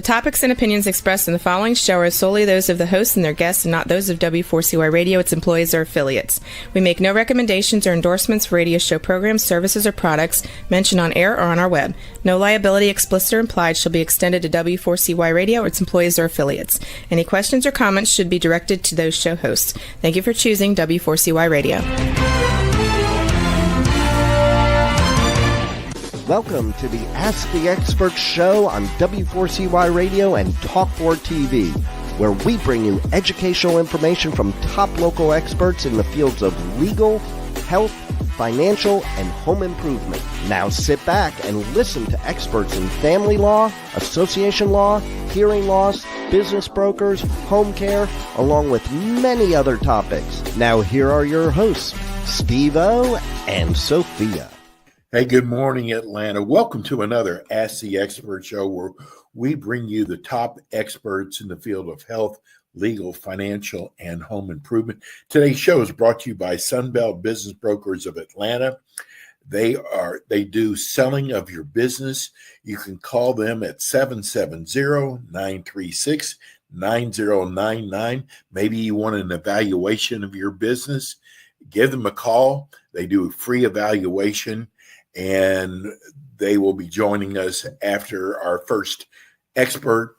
topics and opinions expressed in the following show are solely those of the hosts and their guests and not those of W4CY Radio, its employees, or affiliates. We make no recommendations or endorsements for radio show programs, services, or products mentioned on air or on our web. No liability, explicit or implied, shall be extended to W4CY Radio or its employees or affiliates. Any questions or comments should be directed to those show hosts. Thank you for choosing W4CY Radio. Welcome to the Ask the Expert show on W4CY Radio and Talk4 TV, where we bring you educational information from top local experts in the fields of legal, health, financial, and home improvement. Now sit back and listen to experts in family law, association law, hearing loss, business brokers, home care, along with many other topics. Now here are your hosts, Steve-O and Sophia. Hey, good morning, Atlanta. Welcome to another Ask the Expert show where we bring you the top experts in the field of health, legal, financial, and home improvement. Today's show is brought to you by Sunbelt Business Brokers of Atlanta. They do selling of your business. You can call them at 770-936-9099. Maybe you want an evaluation of your business. Give them a call. They do a free evaluation, and they will be joining us after our first expert.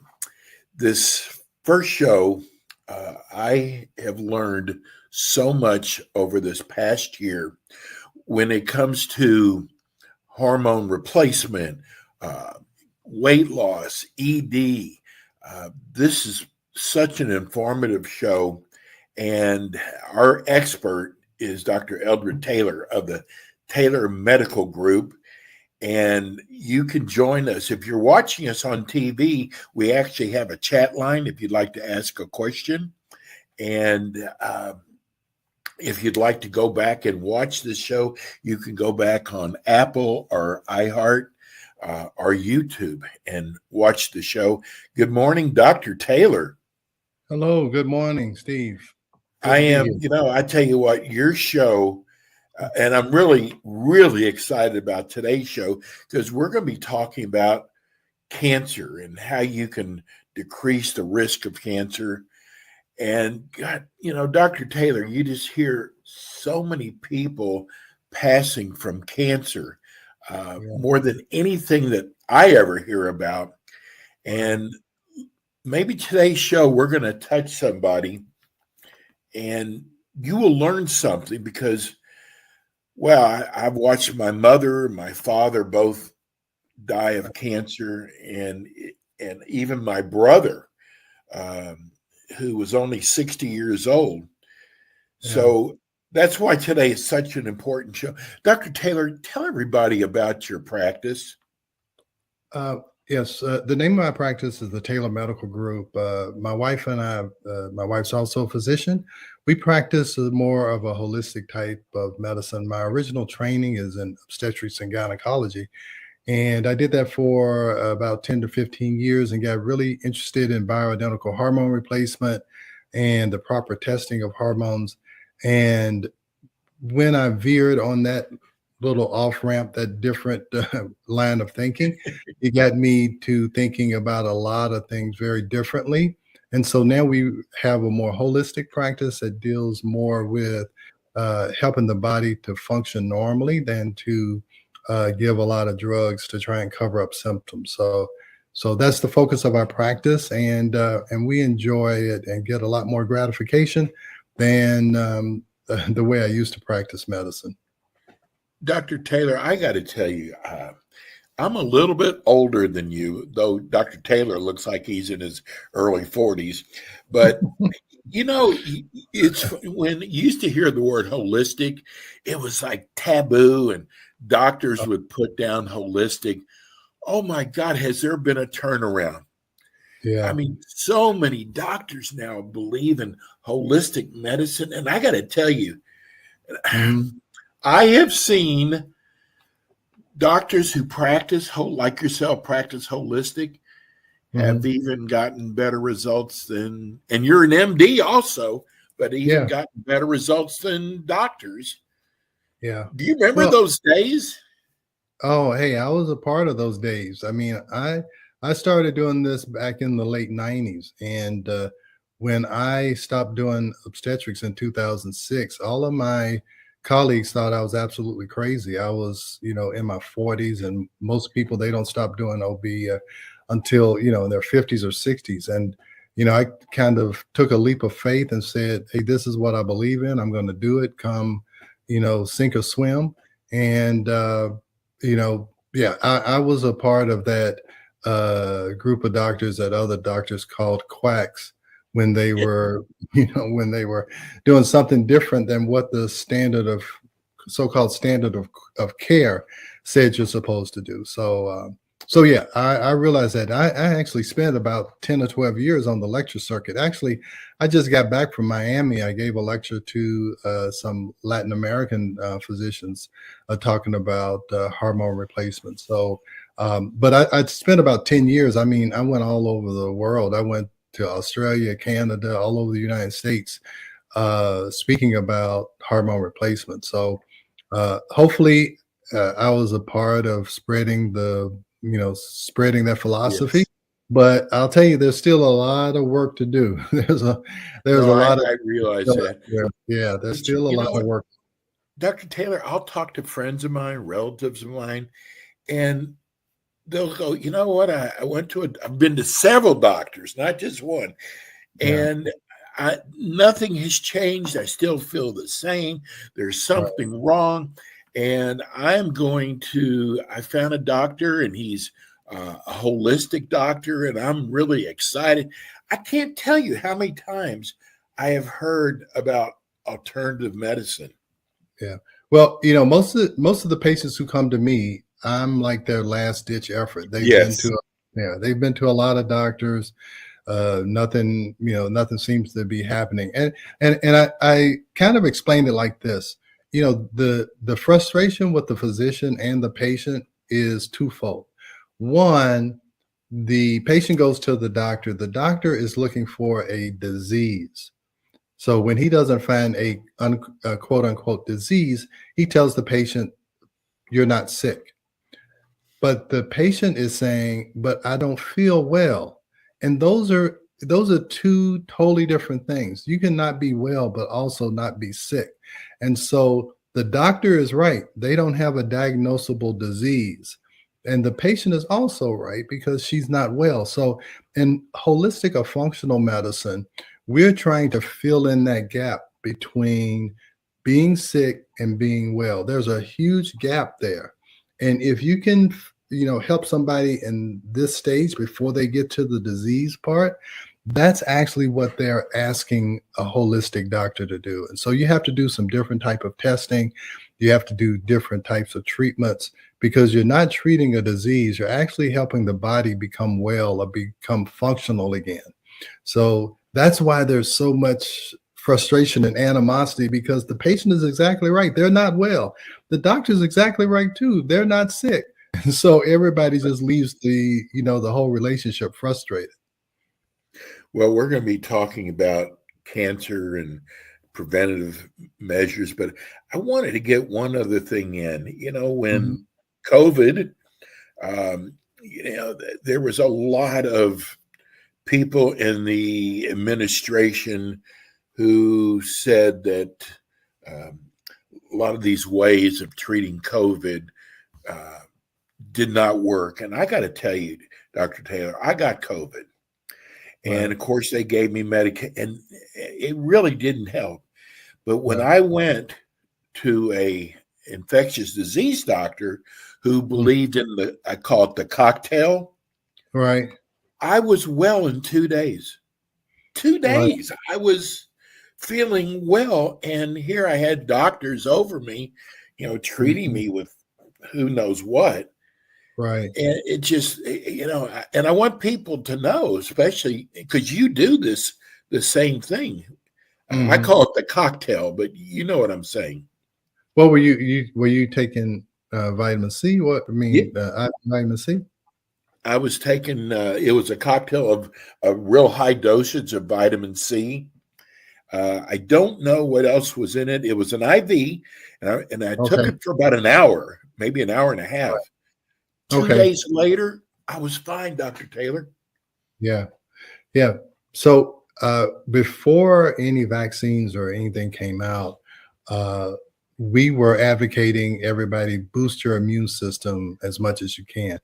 This first show, I have learned so much over this past year when it comes to hormone replacement, weight loss, ED. This is such an informative show, and our expert is Dr. Eldred Taylor of the Taylor Medical Group, and you can join us. If you're watching us on TV, we actually have a chat line if you'd like to ask a question. And if you'd like to go back and watch this show, you can go back on Apple or iHeart or YouTube and watch the show. Good morning, Dr. Taylor. Hello, good morning, Steve. I tell you what, your show, and I'm really, really excited about today's show because we're going to be talking about cancer and how you can decrease the risk of cancer. And God, Dr. Taylor, you just hear so many people passing from cancer, more than anything that I ever hear about. And maybe today's show, we're going to touch somebody and you will learn something because, well, I've watched my mother and my father both die of cancer, and even my brother, who was only 60 years old. Yeah. So that's why today is such an important show. Dr. Taylor, tell everybody about your practice. Yes, the name of my practice is the Taylor Medical Group. My wife and I, my wife's also a physician. We practice more of a holistic type of medicine. My original training is in obstetrics and gynecology, and I did that for about 10 to 15 years and got really interested in bioidentical hormone replacement and the proper testing of hormones. And when I veered on that little off ramp, that different line of thinking, it got me to thinking about a lot of things very differently. And so now we have a more holistic practice that deals more with helping the body to function normally than to give a lot of drugs to try and cover up symptoms. So that's the focus of our practice, and we enjoy it and get a lot more gratification than the way I used to practice medicine. Dr. Taylor, I got to tell you, I'm a little bit older than you, though Dr. Taylor looks like he's in his early 40s. But, it's when you used to hear the word holistic, it was like taboo, and doctors would put down holistic. Oh, my God, has there been a turnaround? Yeah. I mean, so many doctors now believe in holistic medicine. And I got to tell you, I have seen doctors who practice, like yourself, practice holistic, have even gotten better results than, and you're an MD also, but even gotten better results than doctors. Yeah. Do you remember those days? Oh, hey, I was a part of those days. I mean, I I started doing this back in the late 90s. And when I stopped doing obstetrics in 2006, all of my colleagues thought I was absolutely crazy. I was, in my 40s, and most people, they don't stop doing OB until, in their 50s or 60s. And, I kind of took a leap of faith and said, hey, this is what I believe in. I'm going to do it, come, sink or swim. And, yeah, I was a part of that group of doctors that other doctors called quacks when they were, when they were doing something different than what the so-called standard of care said you're supposed to do. So yeah, I realized that I actually spent about 10 or 12 years on the lecture circuit. Actually, I just got back from Miami. I gave a lecture to some Latin American physicians talking about hormone replacement. So, but I spent about 10 years. I mean, I went all over the world. I went to Australia, Canada, all over the United States, speaking about hormone replacement. So hopefully I was a part of spreading that philosophy. Yes. But I'll tell you, there's still a lot of work to do. There's a lot of. I realize that. Yeah, there's still a lot of work. Dr. Taylor, I'll talk to friends of mine, relatives of mine, and they'll go, you know what? I've been to several doctors, not just one. And nothing has changed. I still feel the same. There's something wrong. And I found a doctor, and he's a holistic doctor, and I'm really excited. I can't tell you how many times I have heard about alternative medicine. Yeah. Well, most of the patients who come to me, I'm like their last ditch effort. They've been to a lot of doctors. Nothing seems to be happening. And I kind of explained it like this. The frustration with the physician and the patient is twofold. One, the patient goes to the doctor. The doctor is looking for a disease. So when he doesn't find a quote unquote disease, he tells the patient, you're not sick. But the patient is saying, but I don't feel well. And those are two totally different things. You cannot be well, but also not be sick. And so the doctor is right. They don't have a diagnosable disease. And the patient is also right because she's not well. So in holistic or functional medicine, we're trying to fill in that gap between being sick and being well. There's a huge gap there. And if you can, help somebody in this stage before they get to the disease part, that's actually what they're asking a holistic doctor to do. And so you have to do some different type of testing. You have to do different types of treatments because you're not treating a disease. You're actually helping the body become well or become functional again. So that's why there's so much frustration and animosity, because the patient is exactly right. They're not well. The doctor's exactly right too. They're not sick. And so everybody just leaves the whole relationship frustrated. Well, we're going to be talking about cancer and preventative measures, but I wanted to get one other thing in. When COVID, there was a lot of people in the administration who said that a lot of these ways of treating COVID did not work. And I got to tell you, Dr. Taylor, I got COVID. And of course, they gave me medication, and it really didn't help. But when I went to a infectious disease doctor who believed in I call it the cocktail. Right. I was well in 2 days. 2 days. Right. I was feeling well. And here I had doctors over me, treating me with who knows what. Right. And it just, and I want people to know, especially because you do the same thing. Mm-hmm. I call it the cocktail, but you know what I'm saying. Well, were you taking vitamin C? Vitamin C? I was taking, it was a cocktail of a real high dosage of vitamin C. I don't know what else was in it. It was an IV, and I took it for about an hour, maybe an hour and a half. Right. 2 days later, I was fine, Dr. Taylor. Yeah. Yeah. So before any vaccines or anything came out, we were advocating everybody boost your immune system as much as you can.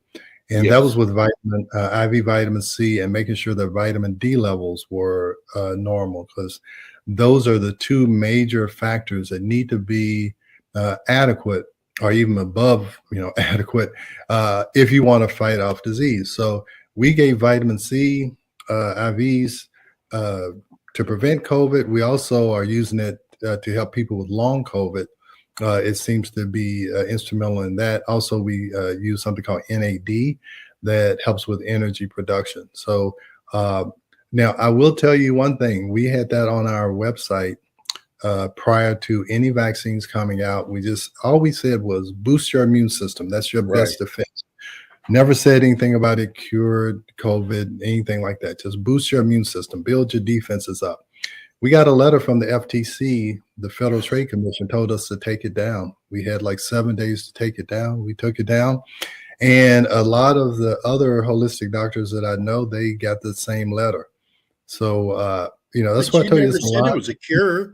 And that was Yes. with IV vitamin C and making sure that vitamin D levels were normal, because those are the two major factors that need to be adequate or even above, adequate if you want to fight off disease. So we gave vitamin C IVs to prevent COVID. We also are using it to help people with long COVID. It seems to be instrumental in that. Also, we use something called NAD that helps with energy production. So now I will tell you one thing. We had that on our website prior to any vaccines coming out. All we said was boost your immune system. That's your best defense. Never said anything about it cured COVID, anything like that. Just boost your immune system, build your defenses up. We got a letter from the FTC, the Federal Trade Commission told us to take it down. We had like 7 days to take it down. We took it down. And a lot of the other holistic doctors that I know, they got the same letter. So, that's why I told you it's a lot. It was a cure.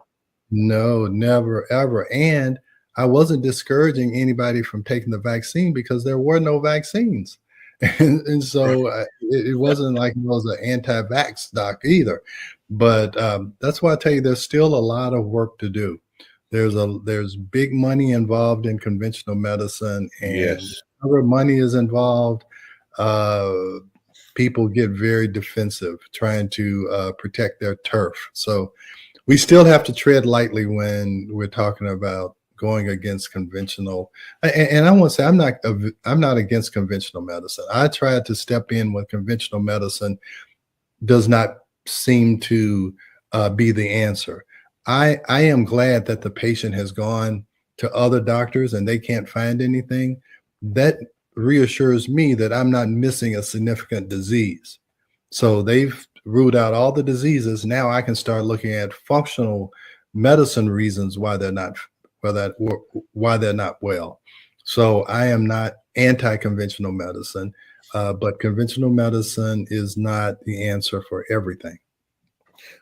No, never, ever. And I wasn't discouraging anybody from taking the vaccine because there were no vaccines. And so it wasn't like it was an anti-vax doc either. But that's why I tell you there's still a lot of work to do. There's big money involved in conventional medicine, and whenever money is involved, people get very defensive trying to protect their turf. So we still have to tread lightly when we're talking about going against conventional. And I want to say I'm not against conventional medicine. I tried to step in when conventional medicine does not seem to be the answer. I am glad that the patient has gone to other doctors and they can't find anything. That reassures me that I'm not missing a significant disease. So they've ruled out all the diseases. Now I can start looking at functional medicine reasons why they're not well. So I am not anti-conventional medicine, but conventional medicine is not the answer for everything.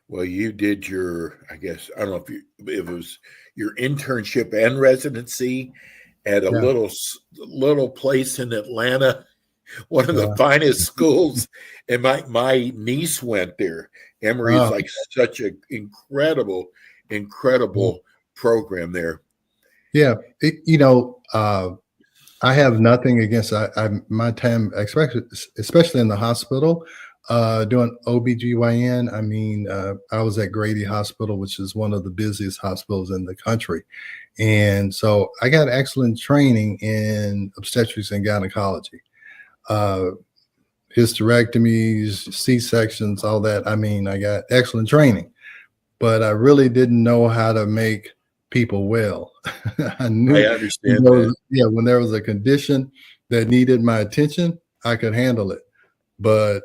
Well, you did I don't know if it was your internship and residency at a little place in Atlanta, one of the finest schools. And my niece went there. Emory is like such an incredible program there. Yeah. I have nothing against my time, especially in the hospital, doing OBGYN. I mean, I was at Grady Hospital, which is one of the busiest hospitals in the country. And so I got excellent training in obstetrics and gynecology, hysterectomies, C-sections, all that. I mean, I got excellent training, but I really didn't know how to make people well. I understand that. Yeah, when there was a condition that needed my attention, I could handle it. But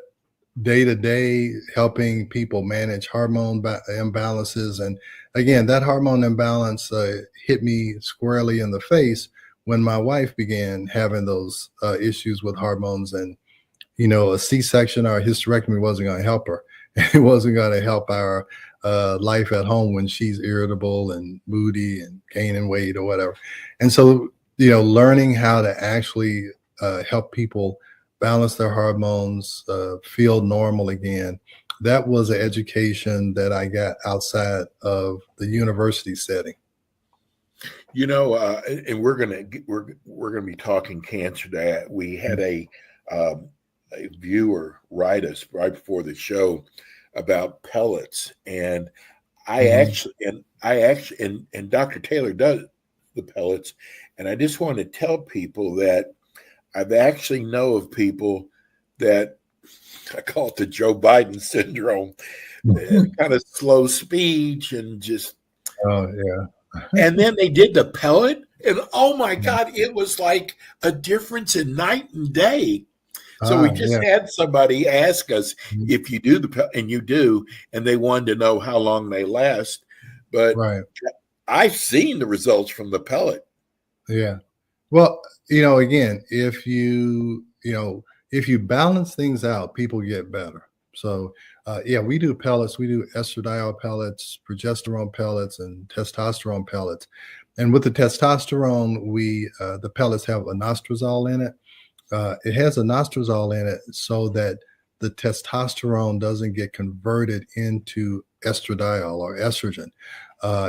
day to day, helping people manage hormone imbalances, and again, that hormone imbalance hit me squarely in the face when my wife began having those issues with hormones, and a C-section or a hysterectomy wasn't going to help her. It wasn't going to help our life at home when she's irritable and moody and gaining weight or whatever. And so, learning how to actually help people balance their hormones, feel normal again, that was an education that I got outside of the university setting. And we're gonna be talking cancer today. We had a viewer write us right before the show about pellets, and I actually and Dr. Taylor does the pellets, and I just want to tell people that I've actually know of people that I call it the Joe Biden syndrome, kind of slow speech and just and then they did the pellet, and oh my God, it was like a difference in night and day. So we just had somebody ask us if you do and you do, and they wanted to know how long they last. But I've seen the results from the pellet. Yeah. Well, again, if if you balance things out, people get better. So yeah, we do pellets. We do estradiol pellets, progesterone pellets, and testosterone pellets. And with the testosterone, the pellets have inostrozole in it. It has inostrozole in it so that the testosterone doesn't get converted into estradiol or estrogen.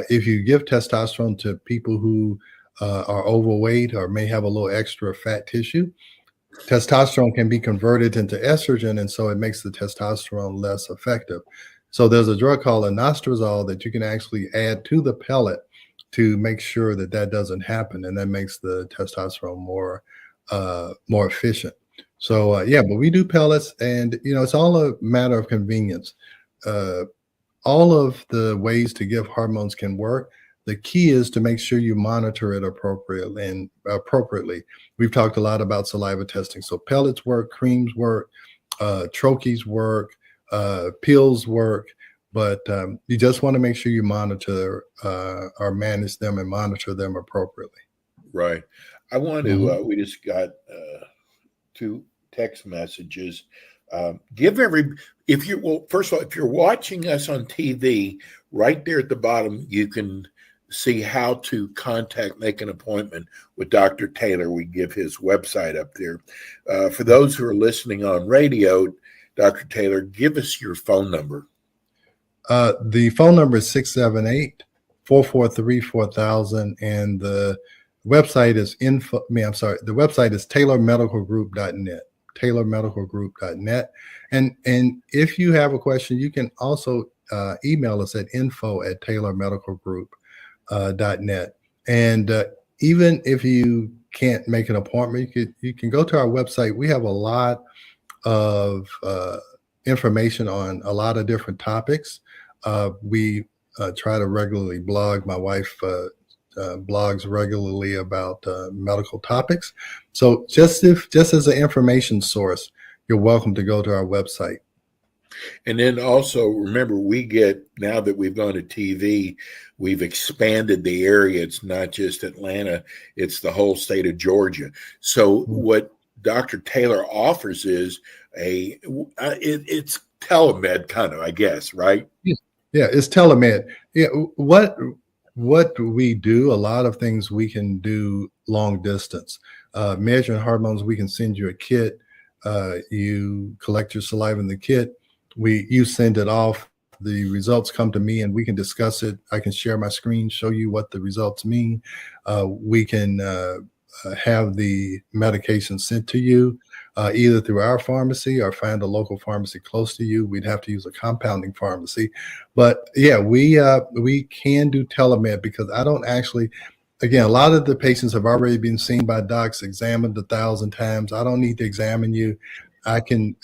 If you give testosterone to people who are overweight or may have a little extra fat tissue, testosterone can be converted into estrogen, and so it makes the testosterone less effective. So there's a drug called inostrozole that you can actually add to the pellet to make sure that that doesn't happen, and that makes the testosterone more efficient. So yeah, but we do pellets, and it's all a matter of convenience. All of the ways to give hormones can work. The key is to make sure you monitor it appropriately. We've talked a lot about saliva testing. So pellets work, creams work, troches work, pills work, but you just want to make sure you monitor or manage them and monitor them appropriately. Right. I want to, we just got 2 text messages. First of all, if you're watching us on TV, right there at the bottom, you can see how to make an appointment with Dr. Taylor. We give his website up there. For those who are listening on radio, Dr. Taylor, give us your phone number. The phone number is 678-443-4000, and the website is the website is taylormedicalgroup.net. taylormedicalgroup.net. And if you have a question, you can also email us at info@taylormedicalgroup.net. And even if you can't make an appointment, you can go to our website. We have a lot of information on a lot of different topics. We try to regularly blog. My wife blogs regularly about medical topics. So just as an information source, you're welcome to go to our website. And then also remember, now that we've gone to TV, we've expanded the area. It's not just Atlanta, it's the whole state of Georgia. So what Dr. Taylor offers is it's telemed kind of, I guess, right? Yeah, it's telemed. Yeah, what we do, a lot of things we can do long distance. Measuring hormones, we can send you a kit. You collect your saliva in the kit. You send it off. The results come to me, and we can discuss it. I can share my screen, show you what the results mean. We can have the medication sent to you either through our pharmacy or find a local pharmacy close to you. We'd have to use a compounding pharmacy. But yeah, we can do telemed because I don't actually, again, a lot of the patients have already been seen by docs, examined 1,000 times. I don't need to examine you. I can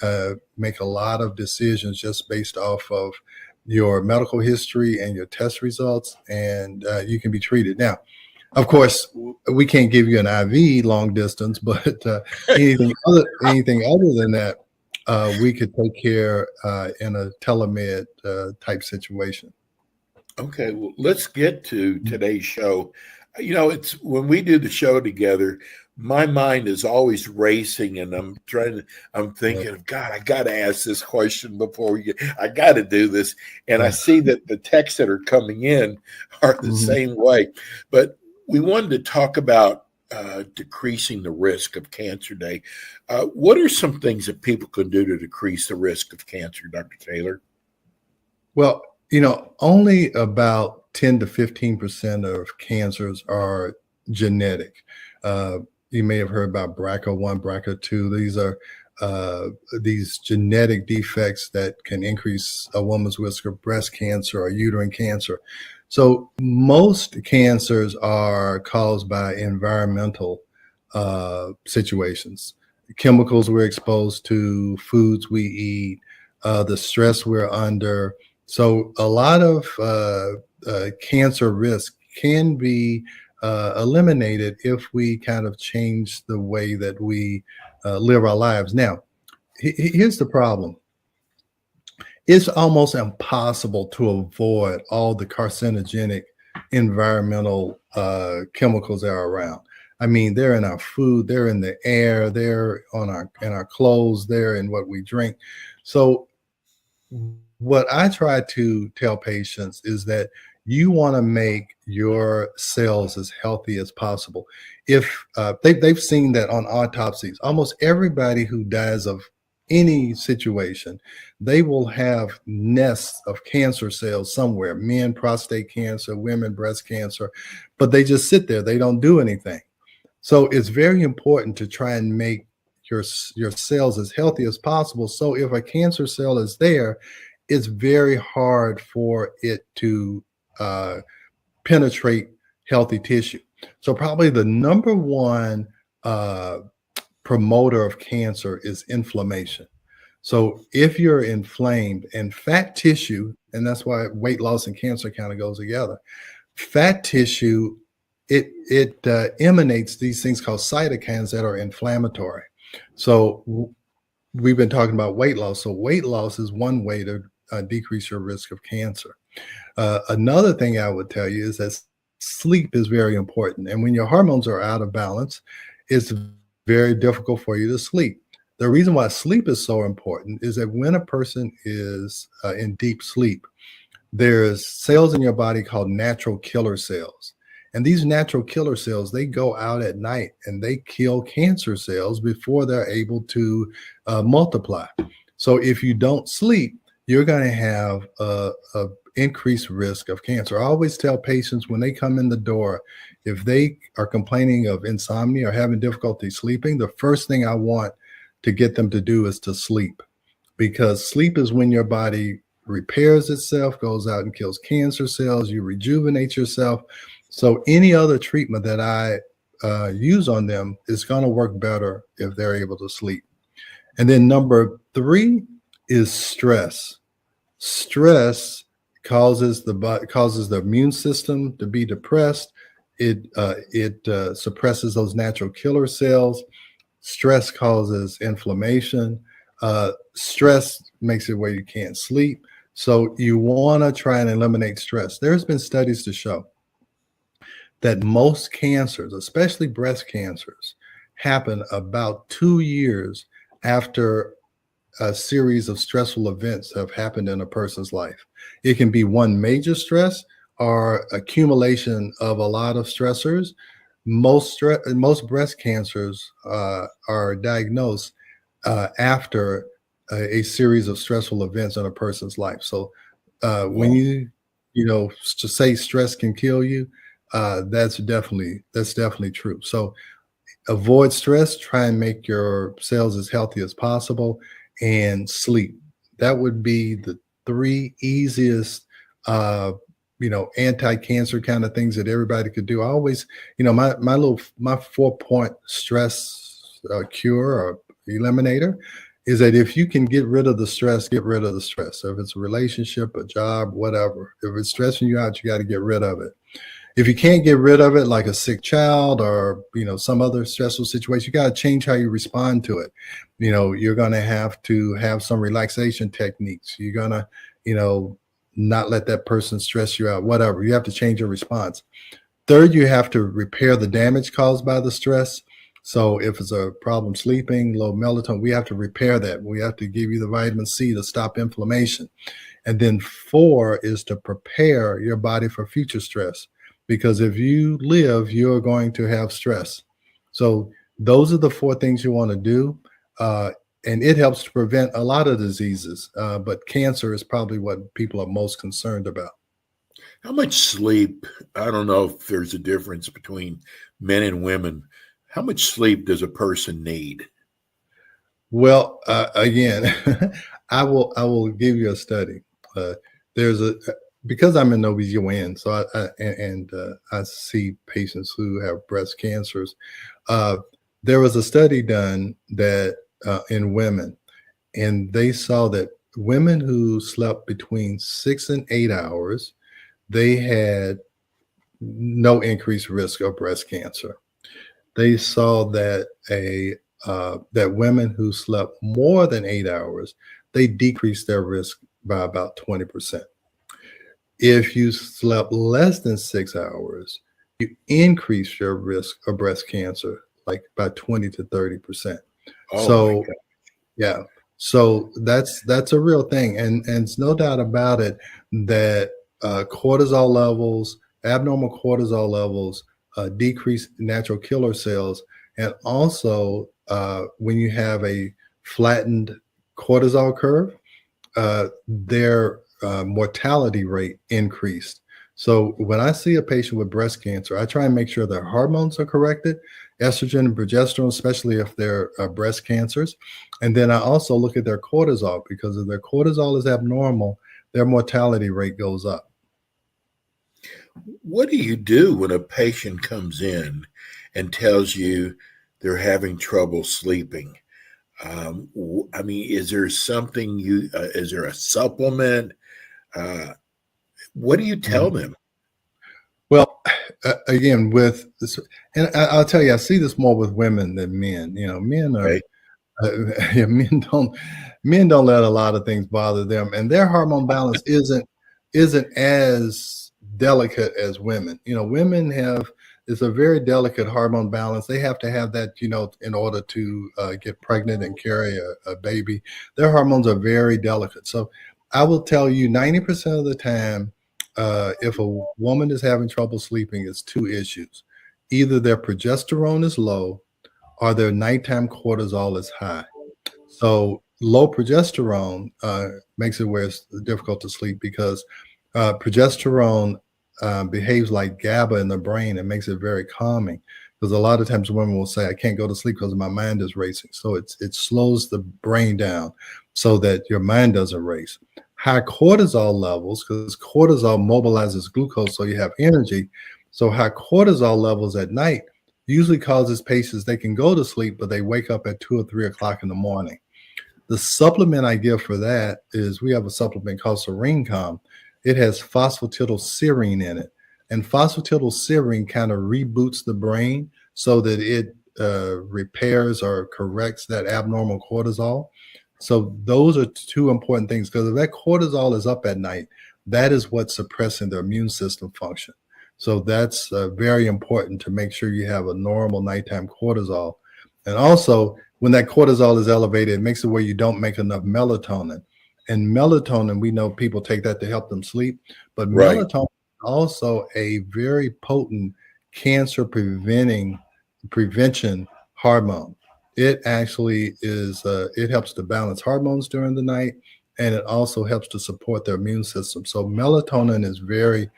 make a lot of decisions just based off of your medical history and your test results, and you can be treated. Now, of course, we can't give you an IV long distance, but anything other than that, we could take care in a telemed type situation. Okay, well, let's get to today's show. It's when we do the show together, my mind is always racing, and I'm thinking, God, I got to ask this question I got to do this. And I see that the texts that are coming in are the same way. But we wanted to talk about decreasing the risk of cancer day. What are some things that people can do to decrease the risk of cancer, Dr. Taylor? Well, only about 10 to 15% of cancers are genetic. You may have heard about BRCA1, BRCA2. These are these genetic defects that can increase a woman's risk of breast cancer or uterine cancer. So most cancers are caused by environmental situations, chemicals we're exposed to, foods we eat, the stress we're under. So a lot of cancer risk can be eliminated if we kind of change the way that we live our lives. Now, here's the problem. It's almost impossible to avoid all the carcinogenic environmental chemicals that are around. I mean, they're in our food, they're in the air, they're on our clothes, they're in what we drink. So what I try to tell patients is that you want to make your cells as healthy as possible. If they've seen that on autopsies, almost everybody who dies of any situation, they will have nests of cancer cells somewhere, men prostate cancer, women breast cancer, but they just sit there, they don't do anything. So it's very important to try and make your cells as healthy as possible. So if a cancer cell is there, it's very hard for it to penetrate healthy tissue. So probably the number one promoter of cancer is inflammation. So if you're inflamed, and fat tissue, and that's why weight loss and cancer kind of goes together, fat tissue, it emanates these things called cytokines that are inflammatory. So we've been talking about weight loss. So weight loss is one way to decrease your risk of cancer. Another thing I would tell you is that sleep is very important. And when your hormones are out of balance, it's very difficult for you to sleep. The reason why sleep is so important is that when a person is in deep sleep, there's cells in your body called natural killer cells. And these natural killer cells, they go out at night and they kill cancer cells before they're able to multiply. So if you don't sleep, you're going to have a increased risk of cancer. I always tell patients when they come in the door, if they are complaining of insomnia or having difficulty sleeping, the first thing I want to get them to do is to sleep, because sleep is when your body repairs itself, goes out and kills cancer cells, you rejuvenate yourself. So any other treatment that I use on them is going to work better if they're able to sleep. And then number 3 is stress. Stress causes the immune system to be depressed. It suppresses those natural killer cells. Stress causes inflammation. Stress makes it where you can't sleep. So you want to try and eliminate stress. There's been studies to show that most cancers, especially breast cancers, happen about 2 years after a series of stressful events have happened in a person's life. It can be one major stress or accumulation of a lot of stressors. Most breast cancers are diagnosed after a series of stressful events in a person's life. So when you to say stress can kill you, that's definitely true. So avoid stress, try and make your cells as healthy as possible, and sleep. That would be the 3 easiest anti-cancer kind of things that everybody could do. I always, my 4-point stress cure or eliminator is that if you can get rid of the stress, get rid of the stress. So if it's a relationship, a job, whatever, if it's stressing you out, you got to get rid of it. If you can't get rid of it, like a sick child or, some other stressful situation, you got to change how you respond to it. You're going to have some relaxation techniques. You're going to, not let that person stress you out, whatever. You have to change your response. Third, you have to repair the damage caused by the stress. So if it's a problem sleeping, low melatonin, we have to repair that. We have to give you the vitamin C to stop inflammation. And then 4 is to prepare your body for future stress. Because if you live, you're going to have stress. So those are the 4 things you want to do. And it helps to prevent a lot of diseases. But cancer is probably what people are most concerned about. How much sleep? I don't know if there's a difference between men and women. How much sleep does a person need? Well, again, I will give you a study. Because I'm an OBGYN, so I see patients who have breast cancers. There was a study done that in women, and they saw that women who slept between 6 and 8 hours, they had no increased risk of breast cancer. They saw that that women who slept more than 8 hours, they decreased their risk by about 20%. If you slept less than 6 hours, you increase your risk of breast cancer like by 20 to 30%. Oh, So yeah, so that's a real thing, and it's no doubt about it that cortisol levels, abnormal cortisol levels, decrease natural killer cells, and also when you have a flattened cortisol curve, their mortality rate increased. So when I see a patient with breast cancer, I try and make sure their hormones are corrected, estrogen and progesterone, especially if they're breast cancers. And then I also look at their cortisol, because if their cortisol is abnormal, their mortality rate goes up. what do you do when a patient comes in and tells you they're having trouble sleeping? I mean, is there something is there a supplement? What do you tell them? Well, again, with this, and I'll tell you, I see this more with women than men. You know, men are Right. yeah, men don't let a lot of things bother them, and their hormone balance isn't as delicate as women. You know, women have it's a very delicate hormone balance. They have to have that, in order to get pregnant and carry a baby. Their hormones are very delicate. So I will tell you, 90% of the time, if a woman is having trouble sleeping, it's two issues. Either their progesterone is low or their nighttime cortisol is high. So low progesterone makes it where it's difficult to sleep, because progesterone behaves like GABA in the brain and makes it very calming. Because a lot of times women will say, I can't go to sleep because my mind is racing. So it slows the brain down so that your mind doesn't race. High cortisol levels, because cortisol mobilizes glucose so you have energy. So high cortisol levels at night usually causes patients, they can go to sleep, but they wake up at 2 or 3 o'clock in the morning. The supplement I give for that is, we have a supplement called SereneCalm. It has phosphatidylserine in it. And phosphatidylserine kind of reboots the brain so that it repairs or corrects that abnormal cortisol. So those are two important things, because if that cortisol is up at night, that is what's suppressing the immune system function. So that's very important to make sure you have a normal nighttime cortisol. And also, when that cortisol is elevated, it makes it where you don't make enough melatonin. And melatonin, we know people take that to help them sleep, but Right. melatonin is also a very potent cancer prevention hormone. It actually is, it helps to balance hormones during the night, and it also helps to support their immune system. So melatonin is very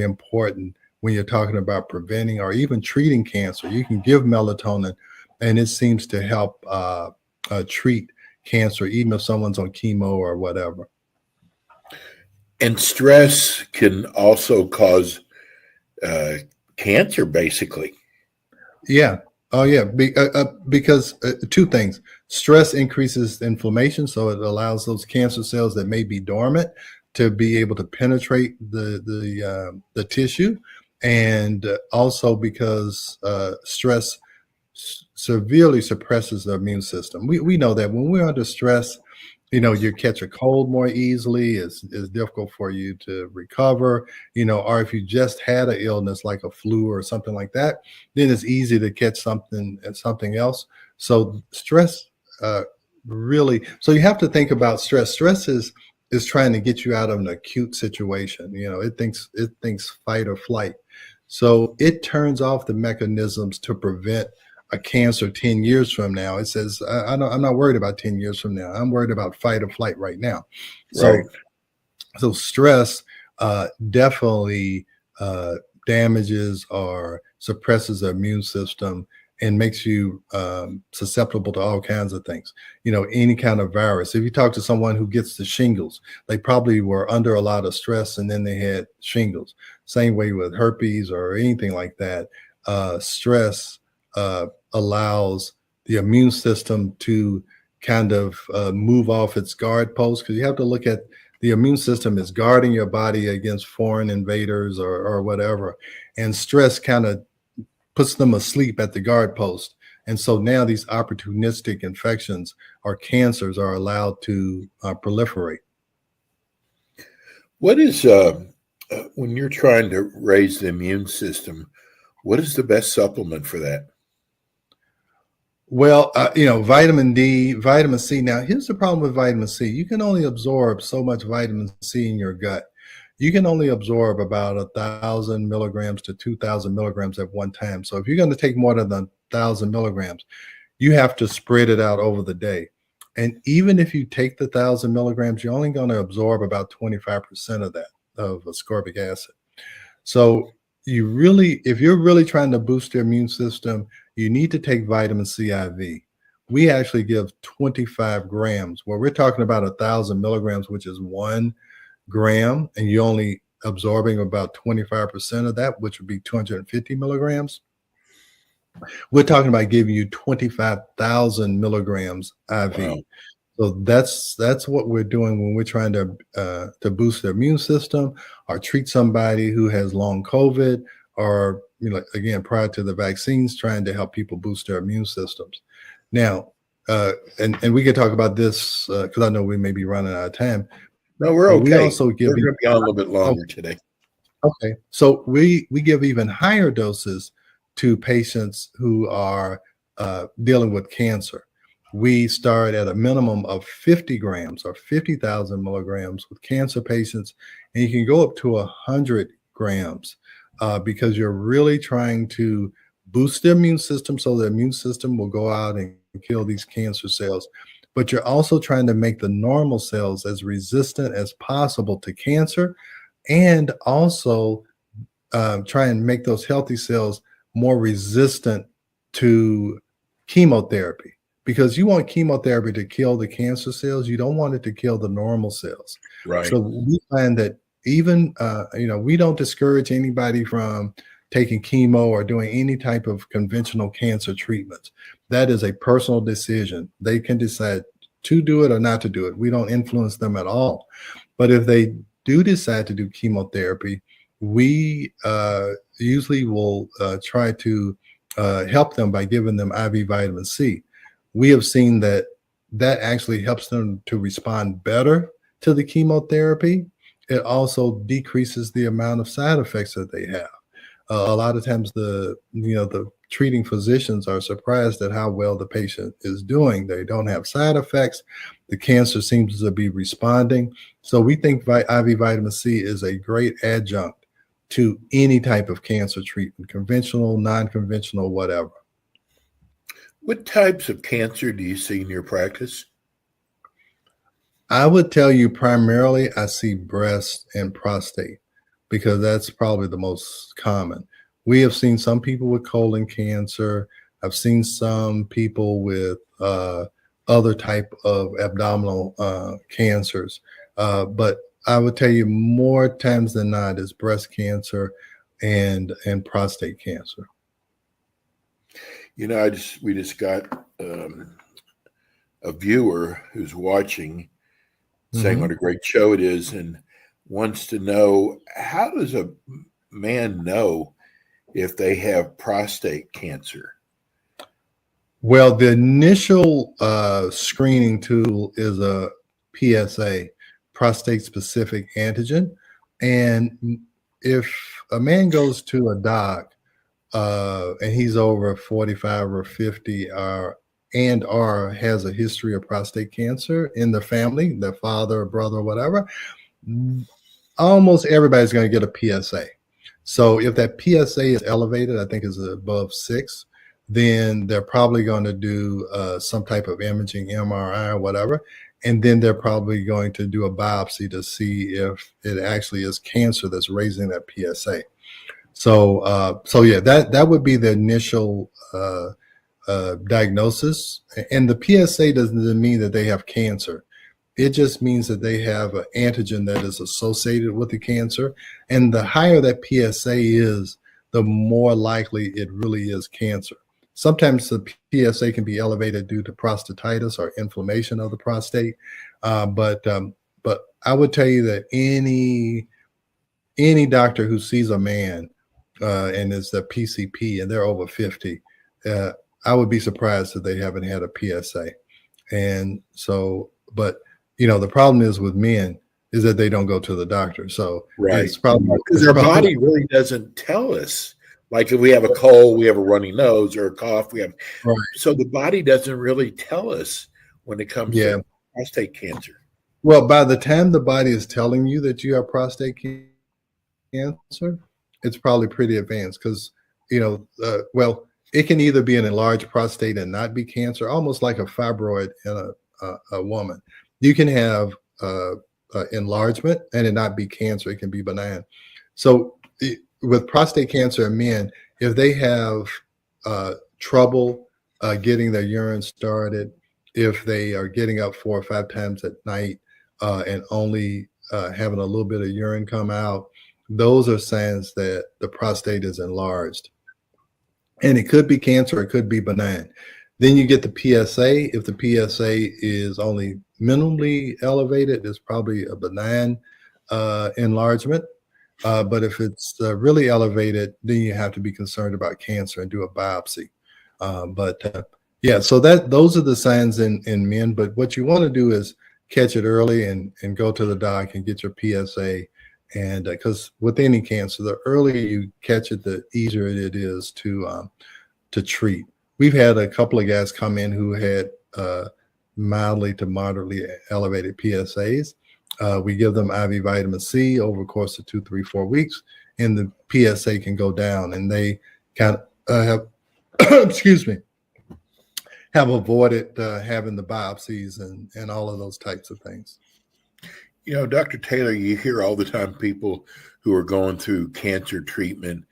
important when you're talking about preventing or even treating cancer. You can give melatonin, and it seems to help treat cancer, even if someone's on chemo or whatever. And stress can also cause cancer, basically. Yeah. Oh, yeah. Because two things. Stress increases inflammation, so it allows those cancer cells that may be dormant to be able to penetrate the tissue, and also because stress severely suppresses the immune system. We know that when we're under stress, you catch a cold more easily. It's difficult for you to recover, or if you just had an illness like a flu or something like that, then it's easy to catch something else. So stress really, so you have to think about stress. Stress is trying to get you out of an acute situation. It thinks fight or flight. So it turns off the mechanisms to prevent a cancer 10 years from now. It says, I'm not worried about 10 years from now. I'm worried about fight or flight right now. Right. So stress definitely damages or suppresses the immune system and makes you susceptible to all kinds of things. Any kind of virus. If you talk to someone who gets the shingles, they probably were under a lot of stress and then they had shingles. Same way with herpes or anything like that. Stress allows the immune system to kind of move off its guard post, because you have to look at the immune system is guarding your body against foreign invaders or whatever. And stress kind of puts them asleep at the guard post. And so now these opportunistic infections or cancers are allowed to proliferate. What is When you're trying to raise the immune system, what is the best supplement for that? Well, vitamin D, vitamin C. Now, here's the problem with vitamin C. You can only absorb so much vitamin C in your gut. You can only absorb about 1,000 milligrams to 2,000 milligrams at one time. So if you're going to take more than 1,000 milligrams, you have to spread it out over the day. And even if you take the 1,000 milligrams, you're only going to absorb about 25% of that, of ascorbic acid. So if you're really trying to boost your immune system, you need to take vitamin C IV. We actually give 25 grams, where we're talking about 1,000 milligrams, which is 1 gram, and you're only absorbing about 25% of that, which would be 250 milligrams. We're talking about giving you 25,000 milligrams IV. Wow. So that's what we're doing when we're trying to boost their immune system or treat somebody who has long COVID, or again, prior to the vaccines, trying to help people boost their immune systems. Now, and we can talk about this because I know we may be running out of time. No, we're okay. We also give we're going to be on a little bit longer today. Okay, so we give even higher doses to patients who are dealing with cancer. We start at a minimum of 50 grams or 50,000 milligrams with cancer patients, and you can go up to 100 grams because you're really trying to boost the immune system so the immune system will go out and kill these cancer cells. But you're also trying to make the normal cells as resistant as possible to cancer, and also try and make those healthy cells more resistant to chemotherapy, because you want chemotherapy to kill the cancer cells. You don't want it to kill the normal cells. Right. So we find that even, we don't discourage anybody from taking chemo or doing any type of conventional cancer treatments. That is a personal decision. They can decide to do it or not to do it. We don't influence them at all. But if they do decide to do chemotherapy, we usually will try to help them by giving them IV vitamin C. We have seen that actually helps them to respond better to the chemotherapy. It also decreases the amount of side effects that they have. A lot of times the treating physicians are surprised at how well the patient is doing. They don't have side effects. The cancer seems to be responding. So we think IV vitamin C is a great adjunct to any type of cancer treatment, conventional, non-conventional, whatever. What types of cancer do you see in your practice? I would tell you primarily I see breast and prostate, because that's probably the most common. We have seen some people with colon cancer. I've seen some people with other type of abdominal cancers. But I would tell you more times than not is breast cancer and prostate cancer. We just got a viewer who's watching saying what a great show it is and wants to know, how does a man know if they have prostate cancer? Well, the initial screening tool is a PSA, prostate specific antigen. And if a man goes to a doc and he's over 45 or 50 or has a history of prostate cancer in the family, their father or brother or whatever, almost everybody's going to get a PSA. So if that PSA is elevated, I think is above 6, then they're probably going to do some type of imaging, MRI or whatever. And then they're probably going to do a biopsy to see if it actually is cancer that's raising that PSA. So yeah, that would be the initial diagnosis. And the PSA doesn't mean that they have cancer. It just means that they have an antigen that is associated with the cancer. And the higher that PSA is, the more likely it really is cancer. Sometimes the PSA can be elevated due to prostatitis or inflammation of the prostate. But I would tell you that any doctor who sees a man and is a PCP and they're over 50, I would be surprised if they haven't had a PSA. And so, but the problem is with men, is that they don't go to the doctor. So Right. it's probably Because our body really doesn't tell us. Like if we have a cold, we have a runny nose, or a cough, we have. right. So the body doesn't really tell us when it comes Yeah. to prostate cancer. Well, by the time the body is telling you that you have prostate cancer, it's probably pretty advanced because, well, it can either be an enlarged prostate and not be cancer, almost like a fibroid in a woman. You can have enlargement and it not be cancer. It can be benign. So with prostate cancer in men, if they have trouble getting their urine started, if they are getting up 4 or 5 times at night and only having a little bit of urine come out, those are signs that the prostate is enlarged. And it could be cancer, it could be benign. Then you get the PSA. If the PSA is only minimally elevated, it's probably a benign enlargement. But if it's really elevated, then you have to be concerned about cancer and do a biopsy. Yeah, so those are the signs in men. But what you want to do is catch it early and go to the doc and get your PSA. And because with any cancer, the earlier you catch it, the easier it is to treat. We've had a couple of guys come in who had mildly to moderately elevated PSAs. We give them IV vitamin C over the course of 2, 3, 4 weeks, and the PSA can go down, and they kind of have, excuse me, have avoided having the biopsies and all of those types of things. You know, Dr. Taylor, you hear all the time people who are going through cancer treatment.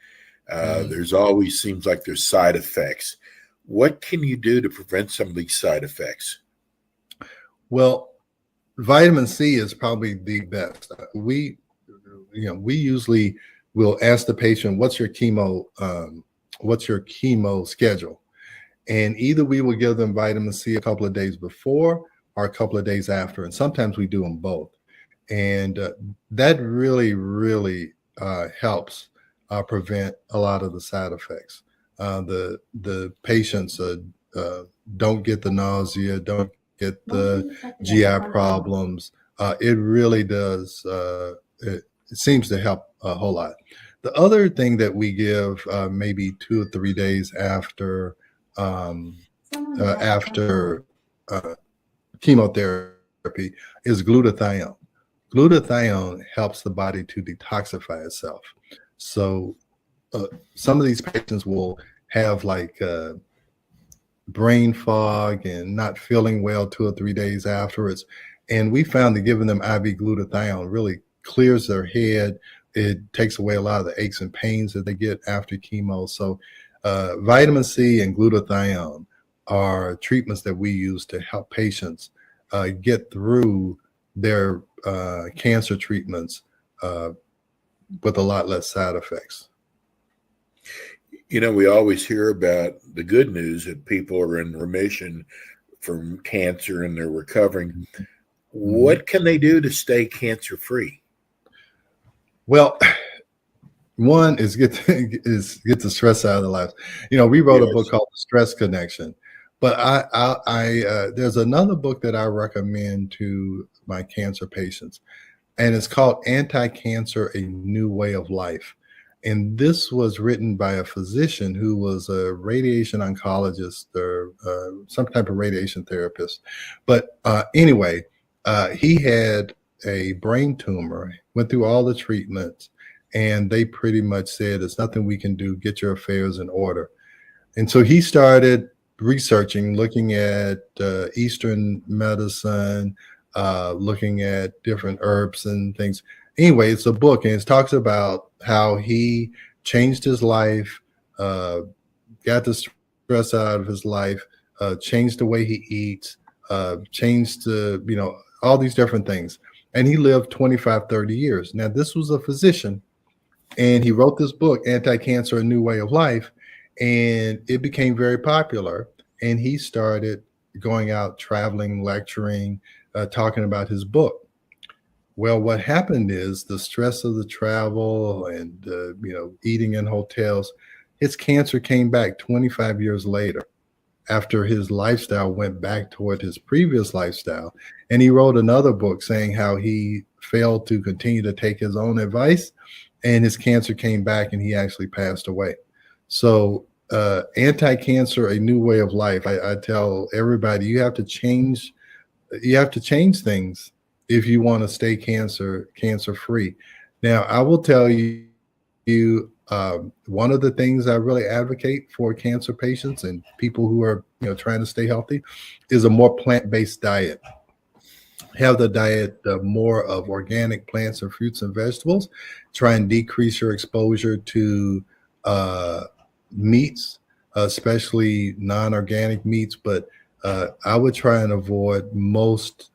There's always seems like there's side effects. What can you do to prevent some of these side effects? Well, vitamin C is probably the best. We usually will ask the patient, what's your chemo schedule? And either we will give them vitamin C a couple of days before or a couple of days after. And sometimes we do them both. And that really, really helps prevent a lot of the side effects. The patients don't get the nausea, don't get the GI problems. It really does. It seems to help a whole lot. The other thing that we give maybe 2 or 3 days after chemotherapy is glutathione. Glutathione helps the body to detoxify itself. So some of these patients will have like brain fog and not feeling well 2 or 3 days afterwards. And we found that giving them IV glutathione really clears their head. It takes away a lot of the aches and pains that they get after chemo. So vitamin C and glutathione are treatments that we use to help patients get through their cancer treatments with a lot less side effects. You know, we always hear about the good news that people are in remission from cancer and they're recovering. What can they do to stay cancer free? Well, one is get the stress out of their lives. You know, we wrote a book called The Stress Connection, but I there's another book that I recommend to my cancer patients, and it's called Anti-Cancer: A New Way of Life. And this was written by a physician who was a radiation oncologist or some type of radiation therapist. But anyway, he had a brain tumor, went through all the treatments, and they pretty much said, there's nothing we can do, get your affairs in order. And so he started researching, looking at Eastern medicine, looking at different herbs and things. Anyway, it's a book, and it talks about how he changed his life, got the stress out of his life, changed the way he eats, changed all these different things. And he lived 25, 30 years. Now, this was a physician, and he wrote this book, Anti-Cancer: A New Way of Life, and it became very popular. And he started going out, traveling, lecturing, talking about his book. Well, what happened is the stress of the travel and eating in hotels, his cancer came back 25 years later. after his lifestyle went back toward his previous lifestyle. And he wrote another book saying how he failed to continue to take his own advice, and his cancer came back and he actually passed away. So anti-cancer, a new way of life. I tell everybody, you have to change things if you want to stay cancer free. Now, I will tell you, one of the things I really advocate for cancer patients and people who are trying to stay healthy is a more plant-based diet. Have the diet more of organic plants and fruits and vegetables. Try and decrease your exposure to meats, especially non-organic meats. But I would try and avoid most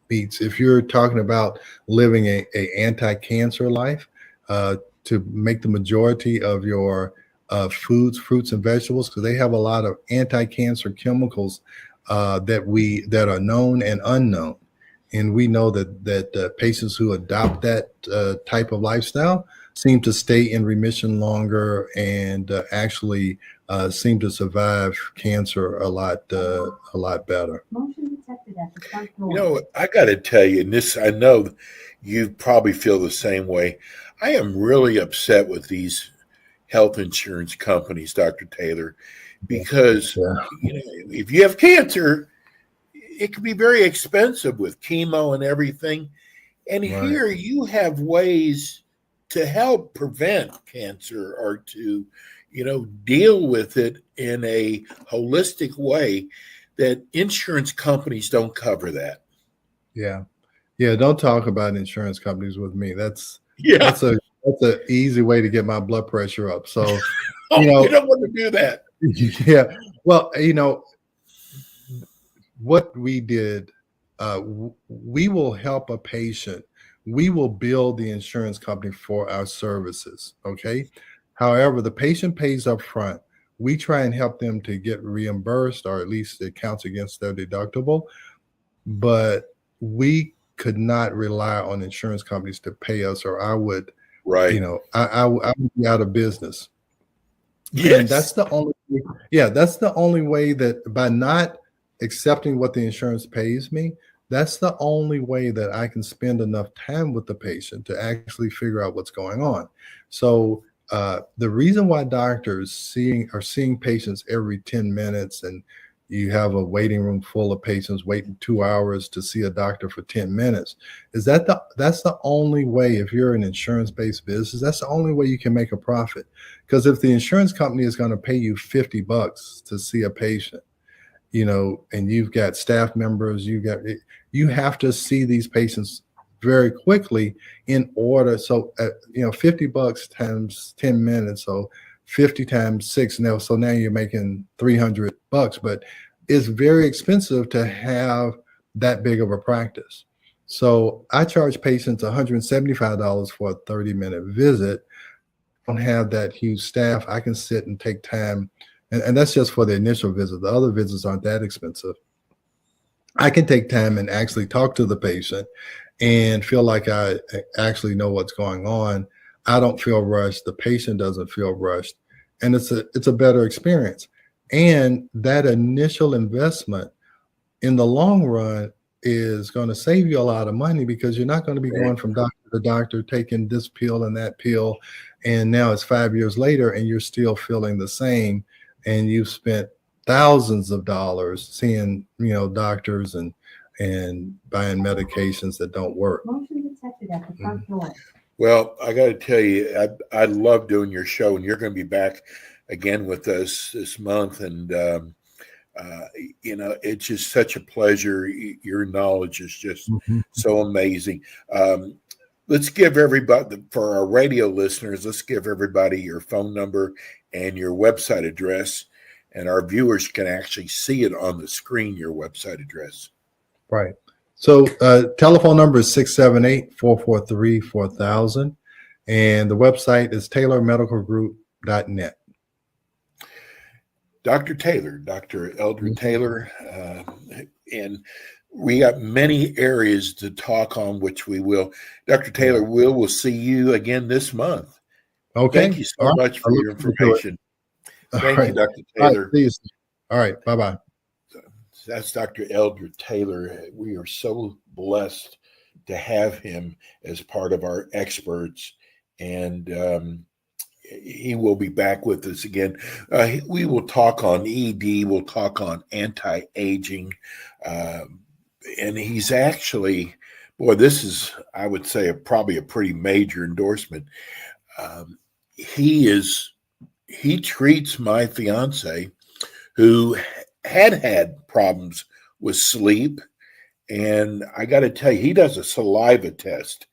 meats. If you're talking about living a anti-cancer life, to make the majority of your foods, fruits and vegetables, because they have a lot of anti-cancer chemicals that are known and unknown. And we know that patients who adopt that type of lifestyle seem to stay in remission longer and actually seem to survive cancer a lot better. I got to tell you, and this, I know you probably feel the same way. I am really upset with these health insurance companies, Dr. Taylor, because if you have cancer, it can be very expensive with chemo and everything. And here you have ways to help prevent cancer or to, deal with it in a holistic way that insurance companies don't cover that. Yeah. Don't talk about insurance companies with me. That's an easy way to get my blood pressure up. So, you don't want to do that. Yeah. Well, what we did, we will help a patient. We will bill the insurance company for our services. Okay. However, the patient pays up front. We try and help them to get reimbursed, or at least it counts against their deductible. But we could not rely on insurance companies to pay us, or I would, I would be out of business. Yes. And that's the only way that, by not accepting what the insurance pays me, that's the only way that I can spend enough time with the patient to actually figure out what's going on. So the reason why doctors are seeing patients every 10 minutes and you have a waiting room full of patients waiting 2 hours to see a doctor for 10 minutes is that's the only way. If you're an insurance-based business, that's the only way you can make a profit. Because if the insurance company is going to pay you $50 to see a patient, and you've got staff members, you have to see these patients very quickly in order. So, $50 times 10 minutes. So 50 times 6 now. So now you're making $300, but it's very expensive to have that big of a practice. So I charge patients $175 for a 30-minute visit. I don't have that huge staff. I can sit and take time. And that's just for the initial visit. The other visits aren't that expensive. I can take time and actually talk to the patient and feel like I actually know what's going on. I don't feel rushed. The patient doesn't feel rushed. And it's a better experience. And that initial investment in the long run is going to save you a lot of money, because you're not going to be going from doctor to doctor, taking this pill and that pill. And now it's 5 years later and you're still feeling the same. And you've spent thousands of dollars seeing, doctors and buying medications that don't work. Motion detected at the front door. Well, I got to tell you, I love doing your show, and you're going to be back again with us this month. And, it's just such a pleasure. Your knowledge is just so amazing. Let's give everybody, for our radio listeners, let's give everybody your phone number and your website address, and our viewers can actually see it on the screen, your website address. Right. So telephone number is 678-443-4000. And the website is taylormedicalgroup.net. Dr. Taylor, Dr. Eldred Taylor, and we got many areas to talk on, which we will. Dr. Taylor, we'll see you again this month. Okay. Thank you so much for your information. Thank you, Dr. Taylor. Please. All right. Bye-bye. That's Dr. Elder Taylor. We are so blessed to have him as part of our experts, and he will be back with us again. We will talk on ED, we'll talk on anti-aging, and he's actually, boy, this is, I would say, probably a pretty major endorsement. He treats my fiance, who had problems with sleep, and I got to tell you, he does a saliva test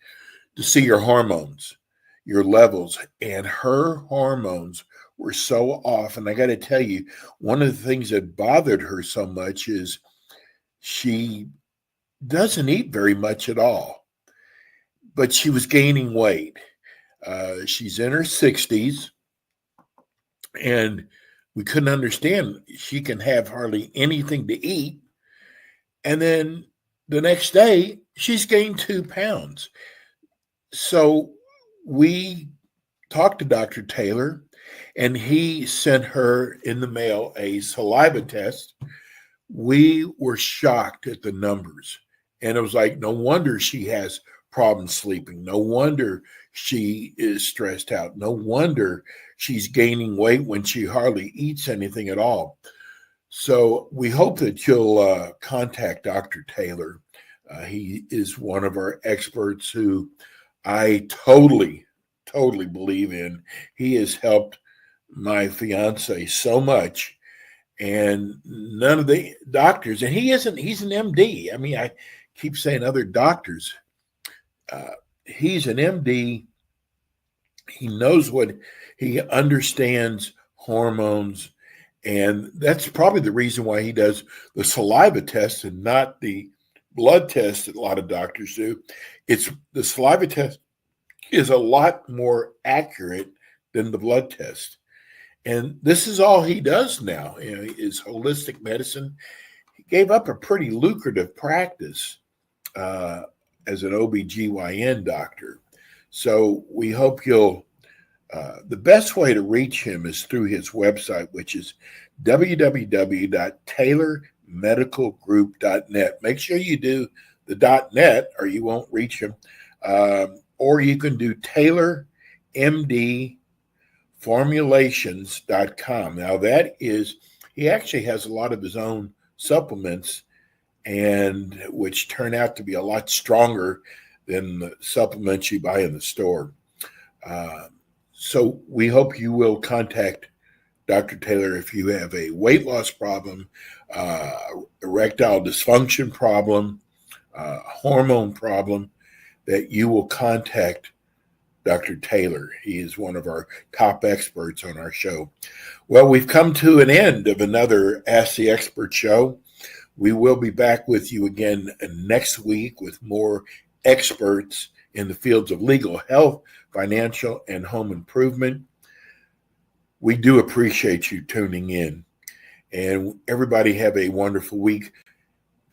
to see your hormones, your levels, and her hormones were so off. And I got to tell you, one of the things that bothered her so much is she doesn't eat very much at all, but she was gaining weight. She's in her 60s, and we couldn't understand. She can have hardly anything to eat, and then the next day she's gained 2 pounds. So we talked to Dr. Taylor, and he sent her in the mail a saliva test. We were shocked at the numbers, and it was like, no wonder she has problems sleeping. No wonder she is stressed out. No wonder she's gaining weight when she hardly eats anything at all. So we hope that you'll contact Dr. Taylor. He is one of our experts who I totally believe in. He has helped my fiance so much, and none of the doctors, and he's an MD. I mean, I keep saying other doctors. He's an MD. He knows he understands hormones, and that's probably the reason why he does the saliva test and not the blood test that a lot of doctors do. It's the saliva test is a lot more accurate than the blood test. And this is all he does now, is holistic medicine. He gave up a pretty lucrative practice as an OBGYN doctor. So we hope you'll, the best way to reach him is through his website, which is www.taylormedicalgroup.net. Make sure you do the .net or you won't reach him. Or you can do taylormdformulations.com. Now that is, he actually has a lot of his own supplements, and which turn out to be a lot stronger than the supplements you buy in the store. So we hope you will contact Dr. Taylor if you have a weight loss problem, erectile dysfunction problem, hormone problem, that you will contact Dr. Taylor. He is one of our top experts on our show. Well, we've come to an end of another Ask the Expert show. We will be back with you again next week with more experts in the fields of legal, health, financial, and home improvement. We do appreciate you tuning in. And everybody have a wonderful week.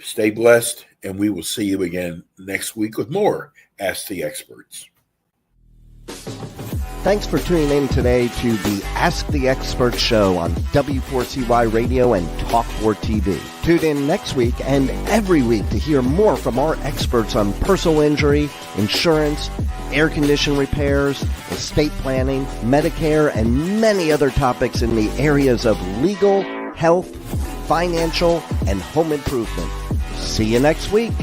Stay blessed, and we will see you again next week with more Ask the Experts. Thanks for tuning in today to the Ask the Expert show on W4CY Radio and Talk4 TV. Tune in next week and every week to hear more from our experts on personal injury, insurance, air condition repairs, estate planning, Medicare, and many other topics in the areas of legal, health, financial, and home improvement. See you next week.